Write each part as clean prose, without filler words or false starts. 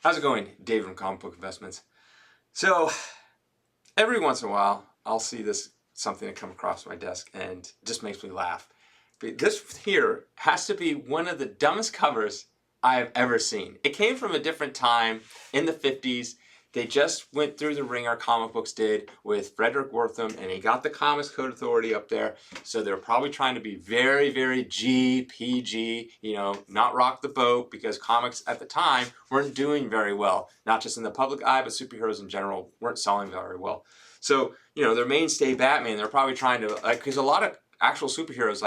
How's it going, David from Comic Book Investments? So, every once in a while, I'll see something that come across my desk and it just makes me laugh. But this here has to be one of the dumbest covers I've ever seen. It came from a different time in the 50s. They just went through the ringer, comic books did, with Frederick Wortham, and he got the Comics Code Authority up there. So they're probably trying to be very, very PG, not rock the boat, because comics at the time weren't doing very well. Not just in the public eye, but superheroes in general weren't selling very well. So, their mainstay Batman, they're probably trying to, because a lot of actual superheroes,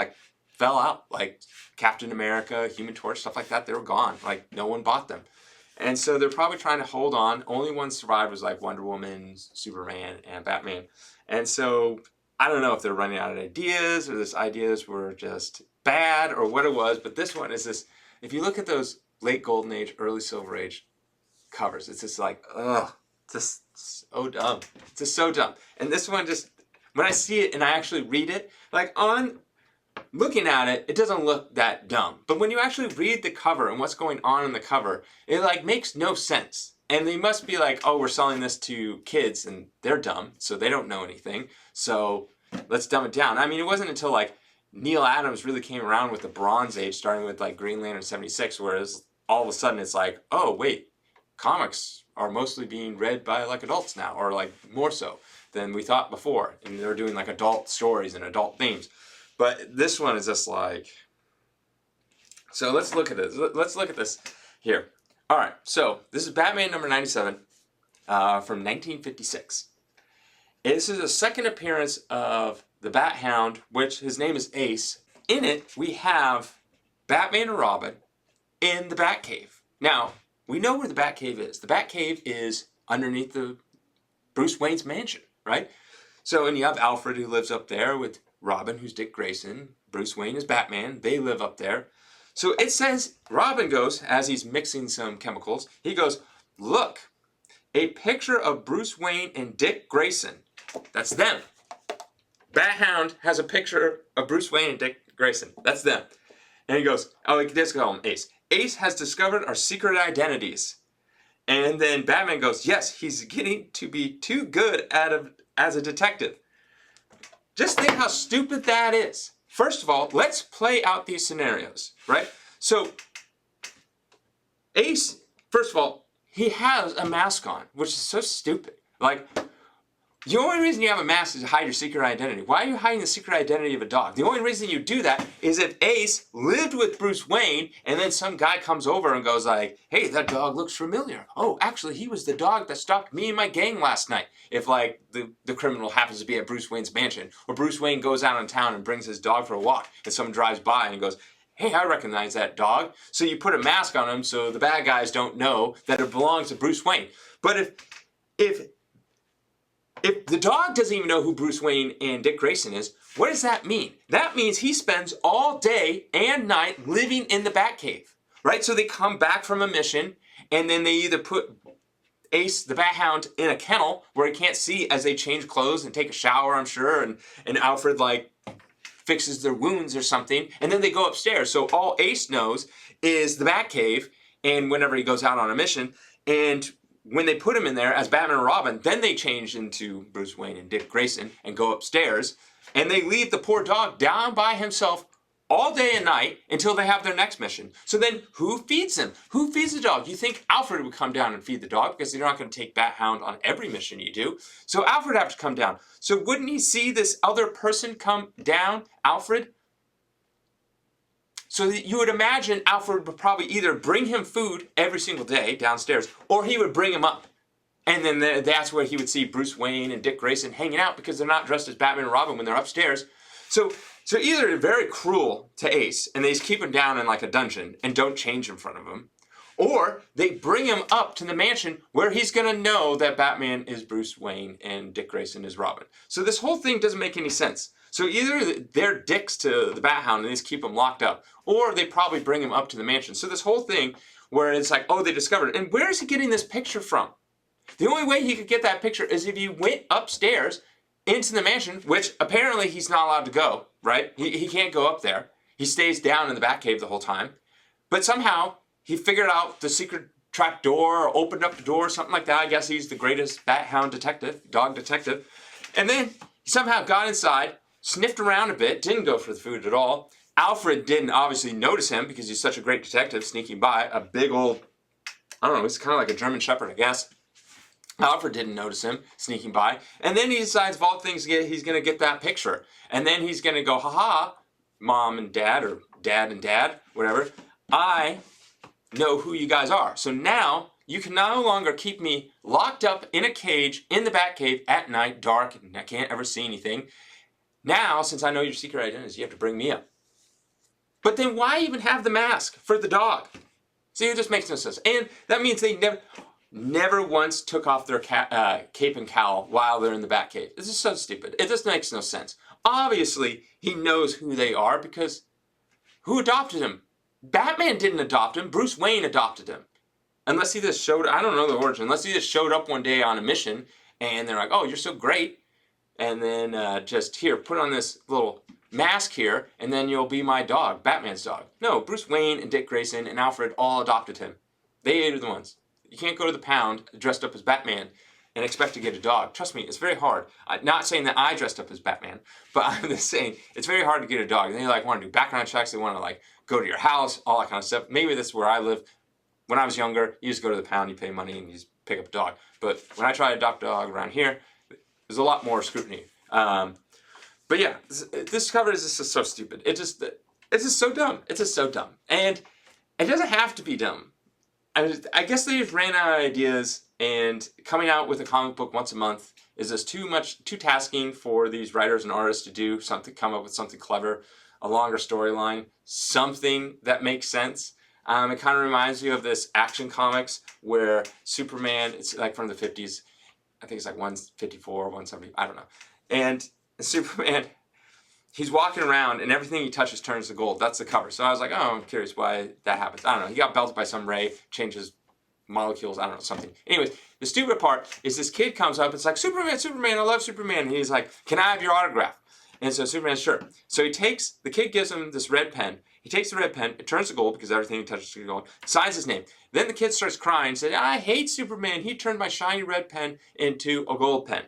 fell out, like Captain America, Human Torch, stuff like that, they were gone. No one bought them. And so they're probably trying to hold on. Only one survived was Wonder Woman, Superman, and Batman. And so I don't know if they're running out of ideas or these ideas were just bad or what it was. But this one is this, if you look at those late Golden Age, early Silver Age covers, it's just ugh, just so dumb. It's just so dumb. And this one just, when I see it and I actually read it, looking at it, it doesn't look that dumb. But when you actually read the cover and what's going on in the cover, it makes no sense. And they must be oh, we're selling this to kids and they're dumb, so they don't know anything. So let's dumb it down. I mean, it wasn't until Neil Adams really came around with the Bronze Age, starting with Green Lantern 76, whereas all of a sudden it's oh, wait, comics are mostly being read by adults now, or more so than we thought before. And they're doing adult stories and adult themes. But this one is just so let's look at this. Let's look at this here. All right, so this is Batman number 97 from 1956. This is a second appearance of the Bat Hound, which his name is Ace. In it, we have Batman and Robin in the Batcave. Now, we know where the Batcave is. The Batcave is underneath the Bruce Wayne's mansion, right? So, and you have Alfred who lives up there with Robin, who's Dick Grayson. Bruce Wayne is Batman. They live up there. So it says, Robin goes, as he's mixing some chemicals, he goes, look, a picture of Bruce Wayne and Dick Grayson. That's them. Bat Hound has a picture of Bruce Wayne and Dick Grayson. That's them. And he goes, oh, he does call him Ace. Ace has discovered our secret identities. And then Batman goes, yes, he's getting to be too good as a detective. Just think how stupid that is. First of all, let's play out these scenarios, right? So, Ace, first of all, he has a mask on, which is so stupid. The only reason you have a mask is to hide your secret identity. Why are you hiding the secret identity of a dog? The only reason you do that is if Ace lived with Bruce Wayne and then some guy comes over and goes hey, that dog looks familiar. Oh, actually, he was the dog that stalked me and my gang last night. If the criminal happens to be at Bruce Wayne's mansion, or Bruce Wayne goes out in town and brings his dog for a walk and someone drives by and goes, hey, I recognize that dog. So you put a mask on him so the bad guys don't know that it belongs to Bruce Wayne. But if the dog doesn't even know who Bruce Wayne and Dick Grayson is, what does that mean? That means he spends all day and night living in the Batcave, right? So they come back from a mission, and then they either put Ace, the Bat Hound, in a kennel where he can't see as they change clothes and take a shower, I'm sure, and Alfred, fixes their wounds or something, and then they go upstairs. So all Ace knows is the Batcave, and whenever he goes out on a mission, and when they put him in there as Batman and Robin, then they change into Bruce Wayne and Dick Grayson and go upstairs, and they leave the poor dog down by himself all day and night until they have their next mission. So then who feeds him? Who feeds the dog? You think Alfred would come down and feed the dog because you're not going to take Bat Hound on every mission you do. So Alfred would have to come down. So wouldn't he see this other person come down, Alfred? So you would imagine Alfred would probably either bring him food every single day downstairs, or he would bring him up. And then that's where he would see Bruce Wayne and Dick Grayson hanging out because they're not dressed as Batman and Robin when they're upstairs. So either they're very cruel to Ace and they just keep him down in a dungeon and don't change in front of him, or they bring him up to the mansion where he's going to know that Batman is Bruce Wayne and Dick Grayson is Robin. So this whole thing doesn't make any sense. So either they're dicks to the Bat Hound and they just keep him locked up, or they probably bring him up to the mansion. So this whole thing where it's oh, they discovered it. And where is he getting this picture from? The only way he could get that picture is if he went upstairs into the mansion, which apparently he's not allowed to go, right? He can't go up there. He stays down in the Batcave the whole time. But somehow he figured out the secret trap door or opened up the door, something like that. I guess he's the greatest bat hound detective, dog detective. And then he somehow got inside, sniffed around a bit, didn't go for the food at all. Alfred didn't obviously notice him because he's such a great detective sneaking by. A big old, I don't know, he's kind of like a German Shepherd, I guess. Alfred didn't notice him sneaking by. And then he decides of all things he's going to get that picture. And then he's going to go, haha, mom and dad, or dad and dad, whatever. I know who you guys are. So now you can no longer keep me locked up in a cage in the Batcave at night, dark, and I can't ever see anything. Now, since I know your secret identity, you have to bring me up. But then why even have the mask for the dog? See, it just makes no sense. And that means they never once took off their cape and cowl while they're in the Batcave. This is so stupid. It just makes no sense. Obviously, he knows who they are because who adopted him? Batman didn't adopt him. Bruce Wayne adopted him. Unless he just showed, I don't know the origin, unless he just showed up one day on a mission and they're like, oh, you're so great. And then just here, put on this little mask here and then you'll be my dog, Batman's dog. No, Bruce Wayne and Dick Grayson and Alfred all adopted him. They are the ones. You can't go to the pound dressed up as Batman and expect to get a dog. Trust me, it's very hard. I'm not saying that I dressed up as Batman, but I'm just saying it's very hard to get a dog. And they like want to do background checks. They want to like go to your house, all that kind of stuff. Maybe this is where I live. When I was younger, you just go to the pound, you pay money, and you just pick up a dog. But when I try to adopt a dog around here, there's a lot more scrutiny. But yeah, this cover is just so stupid. It's just so dumb. It's just so dumb. And it doesn't have to be dumb. I guess they just ran out of ideas, and coming out with a comic book once a month is just too tasking for these writers and artists to do something, come up with something clever, a longer storyline, something that makes sense. It kind of reminds you of this Action Comics where Superman, it's like from the 50s, I think it's like 154, 170, I don't know. And Superman, he's walking around and everything he touches turns to gold. That's the cover. So I was like, oh, I'm curious why that happens. I don't know. He got belted by some ray, changes molecules, I don't know, something. Anyways, the stupid part is this kid comes up, it's like, Superman, Superman, I love Superman. And he's like, can I have your autograph? And so Superman's sure. So the kid gives him this red pen. He takes the red pen, it turns to gold because everything he touches is gold, signs his name. Then the kid starts crying, says, I hate Superman. He turned my shiny red pen into a gold pen.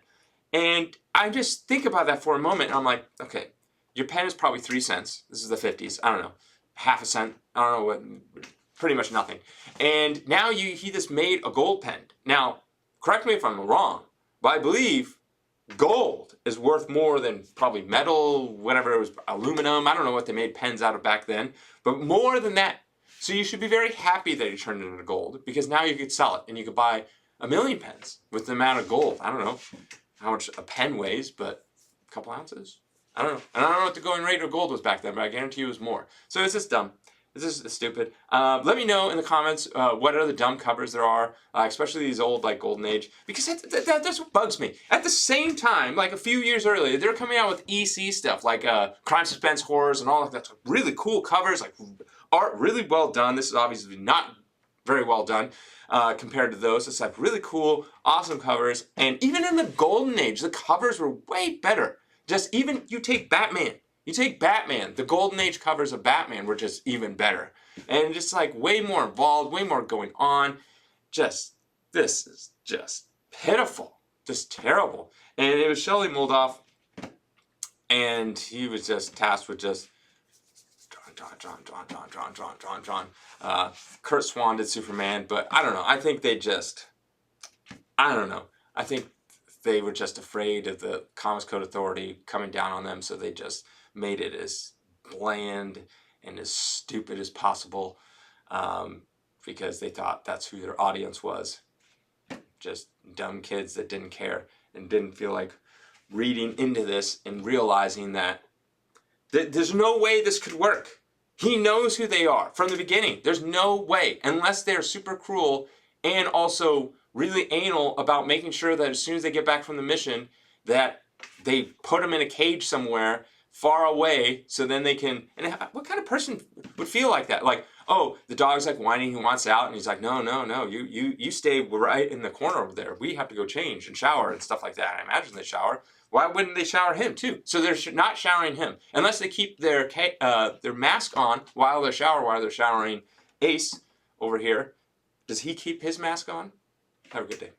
And I just think about that for a moment, and I'm like, okay, your pen is probably 3 cents. This is the 50s. I don't know. Half a cent. I don't know what. Pretty much nothing. And now he just made a gold pen. Now, correct me if I'm wrong, but I believe gold is worth more than probably metal, whatever it was, aluminum. I don't know what they made pens out of back then, but more than that. So you should be very happy that he turned it into gold because now you could sell it and you could buy 1 million pens with the amount of gold. I don't know how much a pen weighs, but a couple ounces? I don't know. And I don't know what the going rate of gold was back then, but I guarantee you it was more. So it's just dumb. This is stupid. Let me know in the comments what other dumb covers there are, especially these old, like, Golden Age, because that's what bugs me. At the same time, like a few years earlier, they're coming out with EC stuff, like crime, suspense, horrors, and all of that. Really cool covers, like art really well done. This is obviously not very well done compared to those. It's like really cool, awesome covers. And even in the Golden Age, the covers were way better. Just even, you take Batman, the Golden Age covers of Batman were just even better. And just like way more involved, way more going on. This is just pitiful, just terrible. And it was Shelley Moldoff, and he was just tasked with just drawn. Kurt Swan did Superman, but I don't know. I think I don't know. I think they were just afraid of the Comics Code Authority coming down on them, so they just made it as bland and as stupid as possible because they thought that's who their audience was. Just dumb kids that didn't care and didn't feel like reading into this and realizing that there's no way this could work. He knows who they are from the beginning. There's no way, unless they're super cruel and also really anal about making sure that as soon as they get back from the mission that they put them in a cage somewhere far away so then they can, and what kind of person would feel like that? Like, oh, the dog's like whining, he wants out, and he's like, no, you stay right in the corner over there. We have to go change and shower and stuff like that. I imagine they shower. Why wouldn't they shower him too? So they're not showering him unless they keep their mask on while they're showering Ace over here. Does he keep his mask on? Have a good day.